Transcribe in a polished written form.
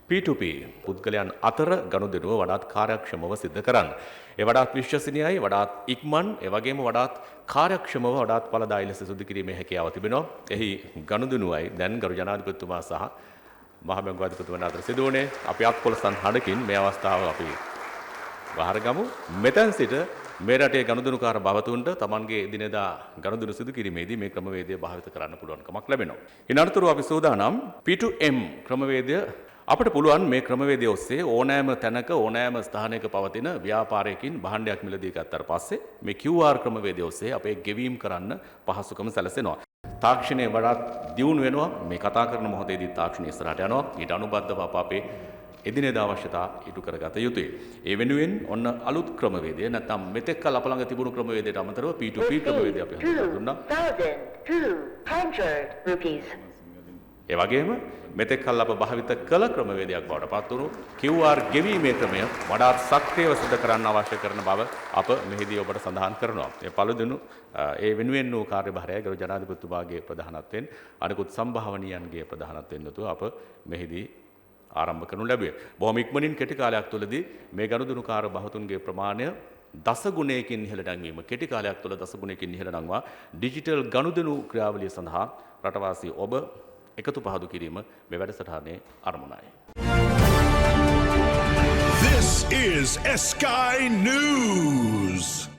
P2P පුද්ගලයන් අතර ගනුදෙනුව වඩාත් කාර්යක්ෂමව සිදු කරන්න. ඒ වඩාත් විශ්වසනීයයි, වඩාත් ඉක්මන්, ඒ වගේම වඩාත් කාර්යක්ෂමව වඩාත් ඵලදායී ලෙස සිදු කිරීමේ හැකියාව තිබෙනවා. එහි ගනුදෙනුවයි දැන් ගරු ජනාධිපතිතුමා සහ මහබැංකුව අධිපතිතුමන් අතර සිදු වුණේ. අපි අත්පොලසන් හඬකින් මේ අවස්ථාව අපි වහරගමු. මෙතෙන් සිට මේ රටේ ගනුදෙනුකාර භවතුන්ට තමන්ගේ එදිනෙදා ගනුදෙනු සිදු කිරීමේදී මේ ක්‍රමවේදය භාවිත කරන්න පුළුවන්කමක් ලැබෙනවා. ඉන් අනතුරුව අපි සූදානම් P2M ක්‍රමවේදය අපට පුළුවන් මේ ක්‍රමවේදය ඔස්සේ ඕනෑම තැනක ඕනෑම ස්ථානයක පවතින ව්‍යාපාරයකින් භාණ්ඩයක් මිලදී ගත්තට පස්සේ මේ QR ක්‍රමවේදය ඔස්සේ අපේ ගෙවීම් කරන්න පහසුකම සැලසෙනවා. තාක්ෂණය වඩාත් දියුණු වෙනවා. මේ කතා කරන මොහොතේදී තාක්ෂණය ඉස්සරහට යනවා. ඊට අනුබද්ධව අපේ එදිනෙදා අවශ්‍යතා ඉටු කරගත යුතුයි. ඒ වෙනුවෙන් ඔන්න අලුත් ක්‍රමවේදය නැත්නම් මෙතෙක් කල අප ළඟ තිබුණු ක්‍රමවේදයට අමතරව P2P ක්‍රමවේදය අපි හඳුන්වා දුන්නා. ඒ වගේම මෙතෙක් කල් අප භාවිත කළ ක්‍රමවේදයක් බවට පත් වුණු QR ගෙවීමේ ක්‍රමය වඩාත් සක්‍රියව සිදු කරන්න අවශ්‍ය කරන බව අප මෙහිදී ඔබට සඳහන් කරනවා. ඒ පළදෙනු ඒ වෙනුවෙන් වූ කාර්යභාරය ගරු ජනාධිපතිතුමාගේ ප්‍රධානත්වයෙන් අනිකුත් සම්භාවනීයන්ගේ ප්‍රධානත්වයෙන් යුතුව අප මෙහිදී ආරම්භ කරනු ලැබුවේ. බොහොම ඉක්මනින් කෙටි කාලයක් තුළදී මේ ගනුදෙනුකාර බහතුන්ගේ ප්‍රමාණය දස ගුණයකින් ඉහළ නැංවීම කෙටි කාලයක් තුළ දස ගුණයකින් ඉහළ නංවා ඩිජිටල් ගනුදෙනු ක්‍රියාවලිය සඳහා රටවාසී ඔබ එකතු පහදු කිරීම මේ වැඩසටහනේ අරමුණයි. This is Sky News.